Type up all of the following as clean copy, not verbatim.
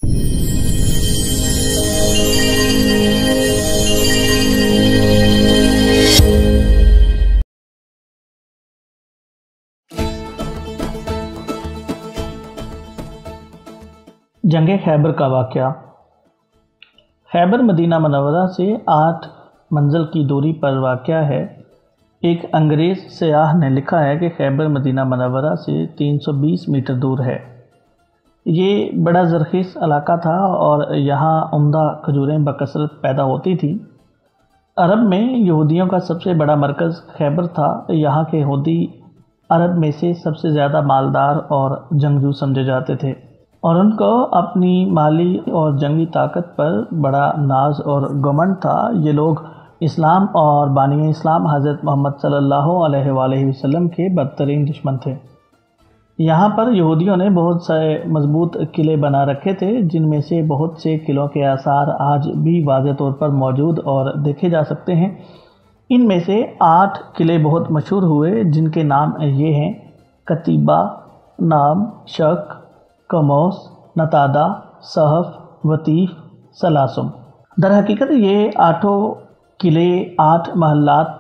जंग खैबर का वाक़या। खैबर मदीना मनव्वरा से 8 मंजिल की दूरी पर वाक़या है। एक अंग्रेज़ सयाह ने लिखा है कि खैबर मदीना मनव्वरा से 320 मीटर दूर है। ये बड़ा ज़रख़ीज़ इलाका था और यहाँ उम्दा खजूरें बकसरत पैदा होती थी। अरब में यहूदियों का सबसे बड़ा मरकज़ खैबर था। यहाँ के यहूदी अरब में से सबसे ज़्यादा मालदार और जंगजू समझे जाते थे और उनको अपनी माली और जंगी ताकत पर बड़ा नाज और घमंड था। ये लोग इस्लाम और बानी इस्लाम हज़रत मोहम्मद सल्लल्लाहु अलैहि वसल्लम के बदतरीन दुश्मन थे। यहाँ पर यहूदियों ने बहुत सारे मजबूत किले बना रखे थे, जिनमें से बहुत से किलों के आसार आज भी वाज़ेह तौर पर मौजूद और देखे जा सकते हैं। इनमें से 8 किले बहुत मशहूर हुए, जिनके नाम ये हैं: कतीबा, नाम, शक, कमोस, नतादा, सहफ, वतीफ़, सलासुम। दर हकीकत ये 8 किले 8 महल्लात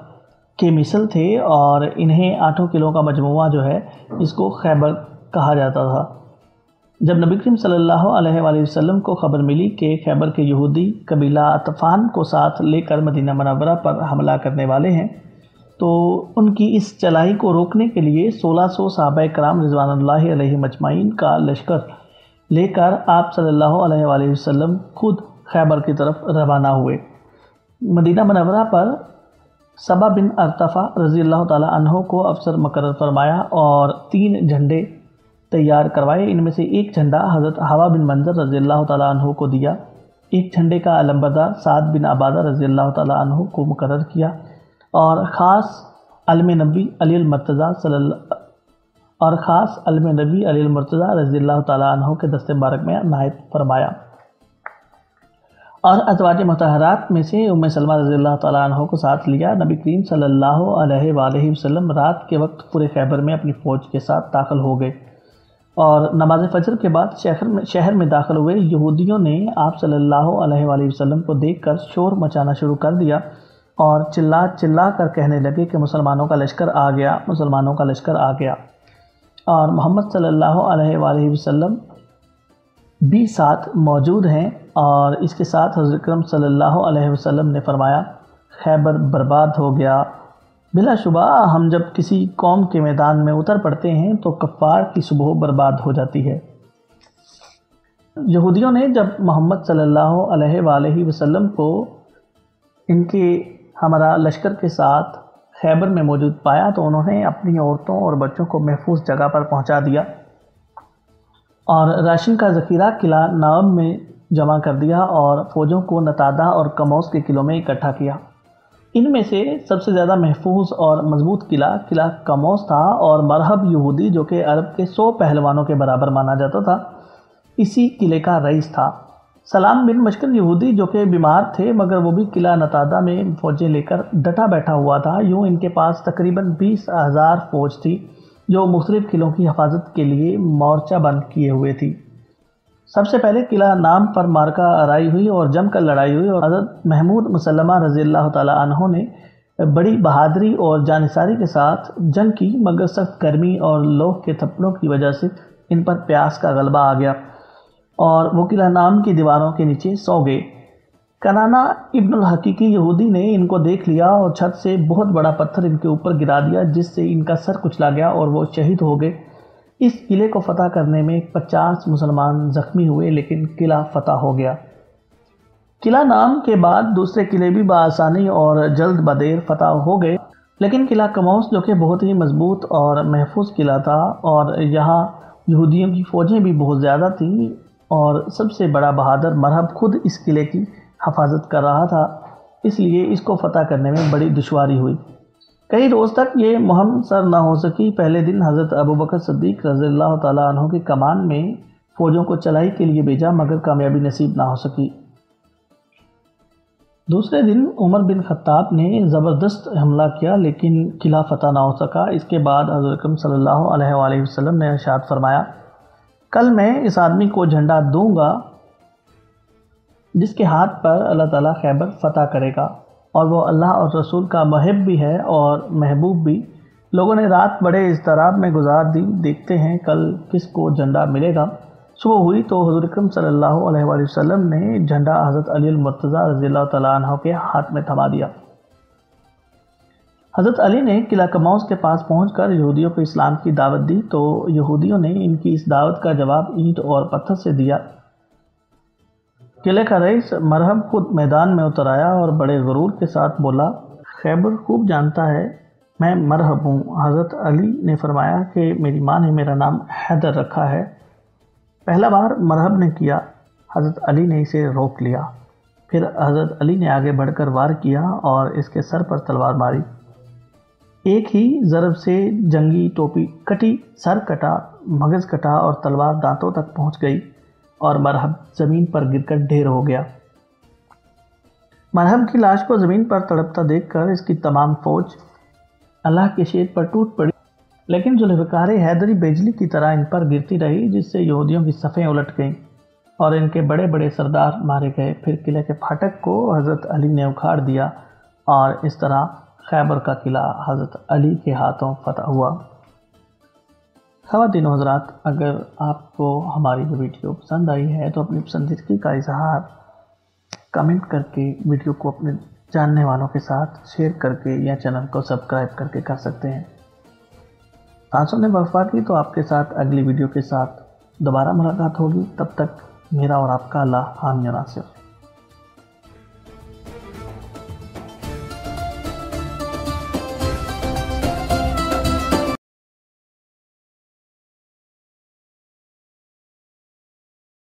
के मिसल थे और इन्हें 8 किलों का मजमुआ जो है इसको खैबर कहा जाता था। जब नबी करीम सल्लल्लाहु अलैहि वसल्लम को खबर मिली कि खैबर के यहूदी कबीला अतफ़ान को साथ लेकर मदीना मनव्वरा पर हमला करने वाले हैं, तो उनकी इस चलाई को रोकने के लिए 1600 सहाबाए कराम रिज़वानुल्लाहि अलैहिम अजमाइन का लश्कर लेकर आप सल्लल्लाहु अलैहि वसल्लम खुद खैबर की तरफ रवाना हुए। मदीना मनव्वरा पर सबा बिन अरतफ़ा रज़ियल्लाहु ताला अन्हो को अफसर मुकर्रर फरमाया और 3 झंडे तैयार करवाए। इनमें से एक झंडा हज़रत हवा बिन मंज़र रज़ियल्लाहु ताला अन्हो को दिया। एक झंडे का अलंबरदार साद बिन अबादा रज़ियल्लाहु ताला अन्हो को मुकर्रर किया और ख़ास अलम नबी अली मुर्तज़ा रज़ियल्लाहु ताला अन्हो के दस्ते मुबारक में नायत फरमाया और अज़वाज मुतहरात में से उम्मे सलमा रज़ियल्लाहु ताला अन्हा को साथ लिया। नबी करीम सल्लल्लाहु अलैहि वसल्लम रात के वक्त पूरे खैबर में अपनी फ़ौज के साथ दाखिल हो गए और नमाज फजर के बाद शहर में दाखिल हुए। यहूदियों ने आप सल्लल्लाहु अलैहि वसल्लम को देखकर शोर मचाना शुरू कर दिया और चिल्ला चिल्ला कर कहने लगे कि मुसलमानों का लश्कर आ गया, मुसलमानों का लश्कर आ गया। और मोहम्मद सल्लल्लाहु अलैहि वसल्लम भी साथ मौजूद हैं और इसके साथ हज़रत अकरम सल्लल्लाहु अलैहि वसल्लम ने फरमाया, खैबर बर्बाद हो गया। बिलाशुबा हम जब किसी कौम के मैदान में उतर पड़ते हैं तो कफ़ार की सुबह बर्बाद हो जाती है। यहूदियों ने जब मोहम्मद सल्लल्लाहु अलैहि वसल्लम को इनके हमारा लश्कर के साथ खैबर में मौजूद पाया तो उन्होंने अपनी औरतों और बच्चों को महफूज जगह पर पहुंचा दिया और राशन का ज़ख़ीरा किला नाम में जमा कर दिया और फ़ौजों को नतादा और कमौस के किलों में इकट्ठा किया। इनमें से सबसे ज़्यादा महफूज और मजबूत किला कमौस था और मरहब यहूदी, जो कि अरब के 100 पहलवानों के बराबर माना जाता था, इसी किले का रईस था। सलाम बिन मशकल यहूदी, जो कि बीमार थे मगर वो भी किला नतादा में फ़ौजें लेकर डटा बैठा हुआ था। यूँ इनके पास तकरीबन 20,000 फ़ौज थी जो मुख्तलिफ़ किलों की हिफाजत के लिए मोर्चा बंद किए हुए थी। सबसे पहले किला नाम पर मार्का आराई हुई और जमकर लड़ाई हुई और हज़रत महमूद मुसल्लमा रज़ियल्लाहु ताला अन्हो ने बड़ी बहादुरी और जानिसारी के साथ जंग की, मगर सख्त गर्मी और लोह के थप्पड़ों की वजह से इन पर प्यास का गलबा आ गया और वो किला नाम की दीवारों के नीचे सो गए। कनाना इब्नुल हकीकी यहूदी ने इनको देख लिया और छत से बहुत बड़ा पत्थर इनके ऊपर गिरा दिया, जिससे इनका सर कुचला गया और वो शहीद हो गए। इस किले को फ़तह करने में 50 मुसलमान ज़ख्मी हुए, लेकिन किला फ़तह हो गया। किला नाम के बाद दूसरे किले भी बआसानी और जल्द बदेर फ़तह हो गए, लेकिन किला कमौस, जो कि बहुत ही मजबूत और महफूज किला था और यहाँ यहूदियों की फ़ौजें भी बहुत ज़्यादा थीं और सबसे बड़ा बहादुर मरहब खुद इस किले की हिफाजत कर रहा था, इसलिए इसको फ़तह करने में बड़ी दुश्वारी हुई। कई रोज़ तक ये मुहिम सर न हो सकी। पहले दिन हज़रत अबू बकर सिद्दीक़ रज़ियल्लाहु ताला अन्हु की कमान में फ़ौजों को चलाई के लिए भेजा, मगर कामयाबी नसीब ना हो सकी। दूसरे दिन उमर बिन ख़त्ताब ने ज़बरदस्त हमला किया, लेकिन किला फ़तह ना हो सका। इसके बाद हज़रत अकरम सल्लल्लाहु अलैहि वसल्लम ने इरशाद फरमाया, कल मैं इस आदमी को झंडा दूंगा जिसके हाथ पर अल्लाह ताला खैबर फ़तह करेगा, और वो अल्लाह और रसूल का मुहिब भी है और महबूब भी। लोगों ने रात बड़े इज़्तिराब में गुजार दी, देखते हैं कल किसको झंडा मिलेगा। सुबह हुई तो हुज़ूर अकरम सल्लल्लाहु अलैहि वसल्लम ने झंडा हज़रत अली मुर्तज़ा रज़ियल्लाहु तआला अन्हु के हाथ में थमा दिया। हज़रत अली ने किला कमौस के पास पहुंचकर यहूदियों को इस्लाम की दावत दी, तो यहूदियों ने इनकी इस दावत का जवाब ईंट और पत्थर से दिया। किले का रईस मरहब खुद मैदान में उतर आया और बड़े गुरूर के साथ बोला, खैबर खूब जानता है मैं मरहब हूँ। हज़रत अली ने फरमाया कि मेरी माँ ने मेरा नाम हैदर रखा है। पहला बार मरहब ने किया, हज़रत अली ने इसे रोक लिया। फिर हज़रत अली ने आगे बढ़कर वार किया और इसके सर पर तलवार मारी। एक ही ज़रब से जंगी टोपी कटी, सर कटा, मगज़ कटा और तलवार दांतों तक पहुंच गई और मरहब ज़मीन पर गिरकर ढेर हो गया। मरहब की लाश को ज़मीन पर तड़पता देखकर इसकी तमाम फौज अल्लाह के शेर पर टूट पड़ी, लेकिन जुल्फ़िकार हैदरी बिजली की तरह इन पर गिरती रही, जिससे यहूदियों की सफ़ें उलट गईं और इनके बड़े बड़े सरदार मारे गए। फिर किले के फाटक को हज़रत अली ने उखाड़ दिया और इस तरह खैबर का किला हज़रत अली के हाथों फतह हुआ। ख़वातीन व हज़रात, अगर आपको हमारी ये वीडियो पसंद आई है तो अपनी पसंदीदगी का इजहार कमेंट करके, वीडियो को अपने जानने वालों के साथ शेयर करके या चैनल को सब्सक्राइब करके कर सकते हैं। आंसू ने वफा की तो आपके साथ अगली वीडियो के साथ दोबारा मुलाकात होगी। तब तक मेरा और आपका अल्लाह हामी नासिर।